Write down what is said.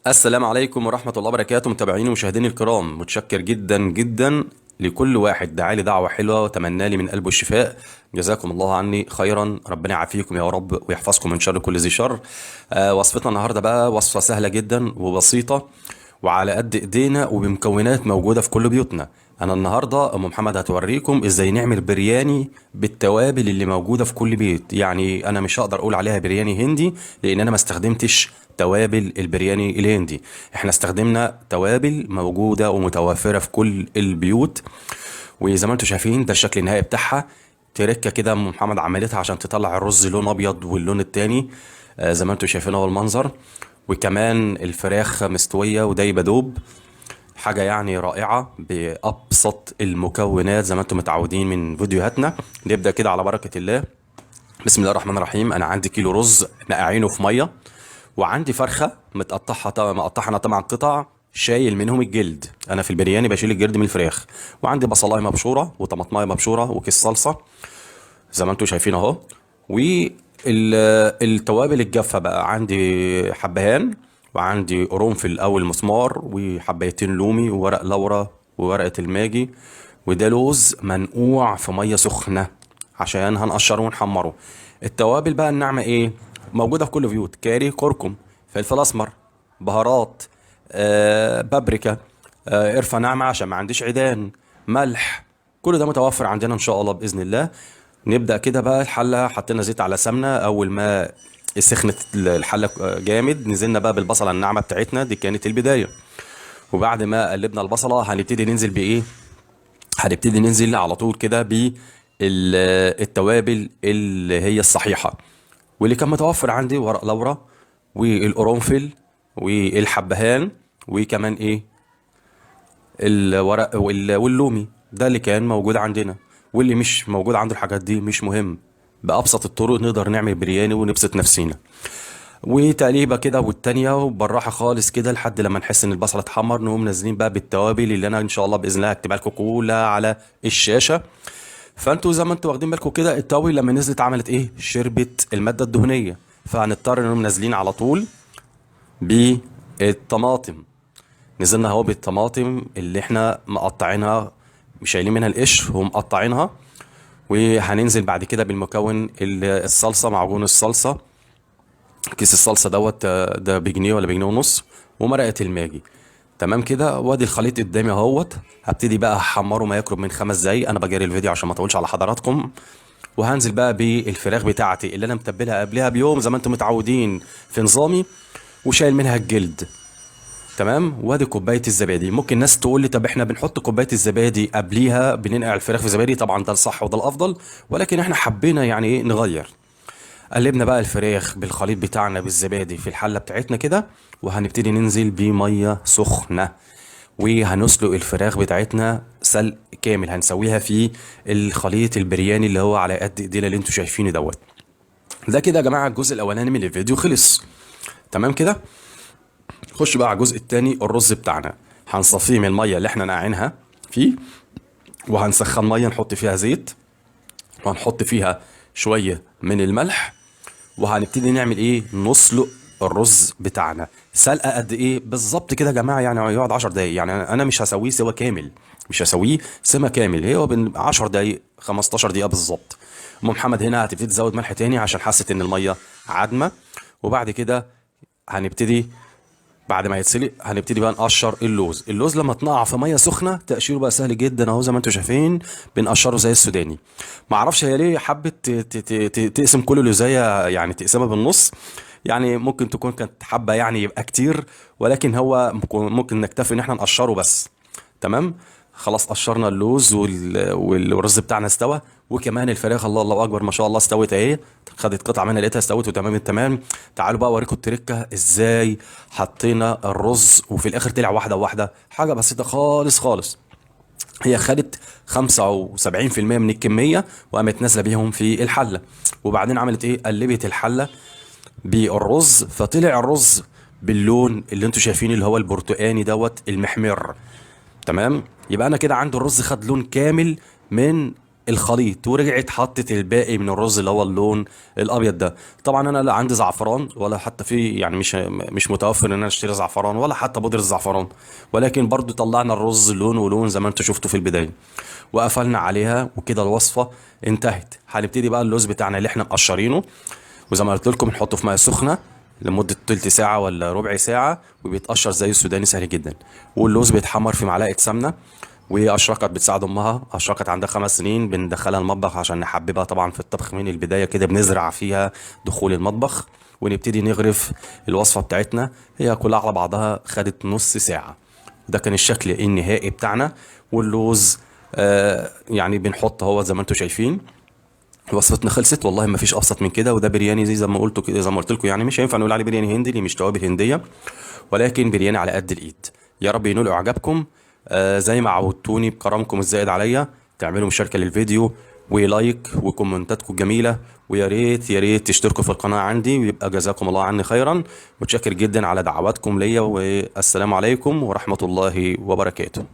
السلام عليكم ورحمة الله وبركاته، متابعيني ومشاهديني الكرام. متشكر جدا جدا لكل واحد دعا لي دعوة حلوة وتمنى لي من قلبه الشفاء. جزاكم الله عني خيرا، ربنا يعافيكم يا رب ويحفظكم من شر كل ذي شر. وصفتنا النهاردة بقى وصفة سهلة جدا وبسيطة وعلى قد ايدينا وبمكونات موجودة في كل بيوتنا. انا النهارده ام محمد هتوريكم ازاي نعمل برياني بالتوابل اللي موجوده في كل بيت. يعني انا مش هقدر اقول عليها برياني هندي لان انا ما استخدمتش توابل البرياني الهندي. احنا استخدمنا توابل موجوده ومتوفره في كل البيوت، وزي ما انتم شايفين ده الشكل النهائي بتاعها. تركه كده ام محمد عملتها عشان تطلع الرز لون ابيض واللون التاني زي ما انتم شايفين اهو المنظر. وكمان الفراخ مستويه ودايبه دوب. حاجة يعني رائعة بأبسط المكونات زي ما انتم متعودين من فيديوهاتنا. نبدأ كده على بركة الله. بسم الله الرحمن الرحيم. أنا عندي كيلو رز نقعينه في مية، وعندي فرخة مقطعها أنا طبعا قطع، شايل منهم الجلد. أنا في البرياني بشيل الجلد من الفراخ. وعندي بصلاية مبشورة وطماطماية مبشورة وكيس صلصة زي ما انتم شايفين أهو. والتوابل الجافة بقى عندي حبهان، وعندي قرنفل أو المسمار وحبايتين لومي وورق لورا وورقة الماجي. وده لوز منقوع في مية سخنة عشان هنقشره ونحمره. التوابل بقى الناعمة ايه؟ موجودة في كل بيوت: كاري، كركم، فلفل أسمر، بهارات، بابريكا، قرفة ناعمة عشان ما عنديش عيدان، ملح. كل ده متوفر عندنا ان شاء الله باذن الله. نبدا كده بقى الحله. حطينا زيت على سمنه، اول ما سخنت الحله جامد نزلنا بقى بالبصله الناعمه بتاعتنا، دي كانت البدايه. وبعد ما قلبنا البصله هنبتدي ننزل بايه؟ هنبتدي ننزل على طول كده بالتوابل اللي هي الصحيحه، واللي كان متوفر عندي: ورق لورا والقرنفل والحبهان، وكمان ايه؟ الورق واللومي. ده اللي كان موجود عندنا. واللي مش موجود عنده الحاجات دي مش مهم، بأبسط الطرق نقدر نعمل برياني ونبسط نفسينا. وتقليبه كده والتانية وبالراحة خالص كده لحد لما نحس ان البصل اتحمر، نقوم نازلين بقى بالتوابل اللي انا ان شاء الله باذن الله هكتبها لكم كلها على الشاشة. فانتوا زي ما انتوا واخدين بالكم كده التوابل لما نزلت عملت ايه؟ شربت المادة الدهنية. فهنضطر انهم نازلين على طول بالطماطم. نزلنا اهو بالطماطم اللي احنا مقطعينها، شايلين منها القشر ومقطعينها. وهننزل بعد كده بالمكون الصلصه، معجون الصلصه. كيس الصلصه دوت ده بجنيه ولا بجنيه ونص. ومرقه الماجي. تمام كده. وادي الخليط قدامي اهوت. هبتدي بقى احمره ما يقرب من 5 دقايق. انا بجري الفيديو عشان ما اطولش على حضراتكم. وهنزل بقى بالفراخ بتاعتي اللي انا متبلها قبلها بيوم زي ما انتم متعودين في نظامي، وشايل منها الجلد. تمام. وادي كوبايه الزبادي. ممكن ناس تقول لي طب احنا بنحط كوبايه الزبادي قبليها بننقع الفراخ في زبادي؟ طبعا ده الصح وده الافضل، ولكن احنا حبينا يعني ايه نغير. قلبنا بقى الفراخ بالخليط بتاعنا بالزبادي في الحله بتاعتنا كده، وهنبتدي ننزل بميه سخنه. وهنسلق الفراخ بتاعتنا سلق كامل، هنسويها في الخليط البرياني اللي هو على قد ايدينا اللي انتوا شايفينه دوت. ده كده يا جماعه الجزء الاولاني من الفيديو خلص. تمام كده. خش بقى على الجزء التاني. الرز بتاعنا هنصفيه من الميه اللي احنا ناقعينها فيه، وهنسخن ميه نحط فيها زيت، وهنحط فيها شويه من الملح. وهنبتدي نعمل ايه؟ نسلق الرز بتاعنا. سلقه قد ايه بالظبط كده يا جماعه؟ يعني يقعد 10 دقايق. يعني انا مش هسويه سوا كامل، مش هسويه سما كامل، هو بين 10 دقايق 15 دقيقه بالظبط. ام محمد هنا هتبتدي تزود ملح تاني عشان حست ان الميه عدمه. وبعد كده هنبتدي، بعد ما يتسلق هنبتدي بقى نقشر اللوز. اللوز لما تنقع في ميه سخنه تقشيره بقى سهل جدا اهو زي ما انتم شايفين. بنقشره زي السوداني. ما اعرفش هي ليه حبت تقسم كل لوزايه، يعني تقسمها بالنص. يعني ممكن تكون كانت حابه يعني يبقى كتير، ولكن هو ممكن نكتفي ان احنا نقشره بس. تمام. خلاص قشرنا اللوز والرز بتاعنا استوى. وكمان الفراخ الله الله اكبر ما شاء الله استوت اهي. خدت قطعه منها لقيتها استوت وتمام التمام. تعالوا بقى اوريكم التركه ازاي حطينا الرز وفي الاخر طلع واحده واحده. حاجه بسيطه خالص خالص. هي خدت 75% من الكميه وقامت نازله بيهم في الحله. وبعدين عملت ايه؟ قلبت الحله بالرز فطلع الرز باللون اللي انتوا شايفين اللي هو البرتقاني دوت المحمر. تمام. يبقى انا كده عندي الرز خد لون كامل من الخليط ورجعت حطت الباقي من الرز اللي هو اللون الابيض ده. طبعا انا لا عندي زعفران ولا حتى في، يعني مش متوفر ان انا اشتري زعفران ولا حتى بودره الزعفران، ولكن برضو طلعنا الرز لون ولون زي ما انتوا شفتوا في البدايه، وقفلنا عليها وكده الوصفه انتهت. هنبتدي بقى اللوز بتاعنا اللي احنا مقشرينه، وزي ما قلت لكم نحطه في ميه سخنه لمده تلت ساعه ولا ربع ساعه، وبيتقشر زي السوداني سهل جدا. واللوز بيتحمر في معلقه سمنه. واشرقت بتساعد امها، اشرقت عندها 5 سنين، بندخلها المطبخ عشان نحببها طبعا في الطبخ من البدايه كده، بنزرع فيها دخول المطبخ ونبتدي نغرف الوصفه بتاعتنا. هي كلها على بعضها خدت نص ساعه. ده كان الشكل النهائي بتاعنا. واللوز يعني بنحط هو زي ما انتم شايفين. وصفتنا خلصت والله، ما فيش ابسط من كده. وده برياني زي ما قلت كده، زي ما قلت لكم، يعني مش هينفع نقول عليه برياني هندي ليه، مش توابل هنديه، ولكن برياني على قد الايد. يا رب ينول اعجابكم. زي ما عودتوني بكرمكم الزائد عليا تعملوا مشاركه للفيديو ولايك وكومنتاتكم جميله، ويا ريت يا ريت تشتركوا في القناه عندي، ويبقى جزاكم الله عني خيرا. متشكر جدا على دعواتكم ليا، والسلام عليكم ورحمه الله وبركاته.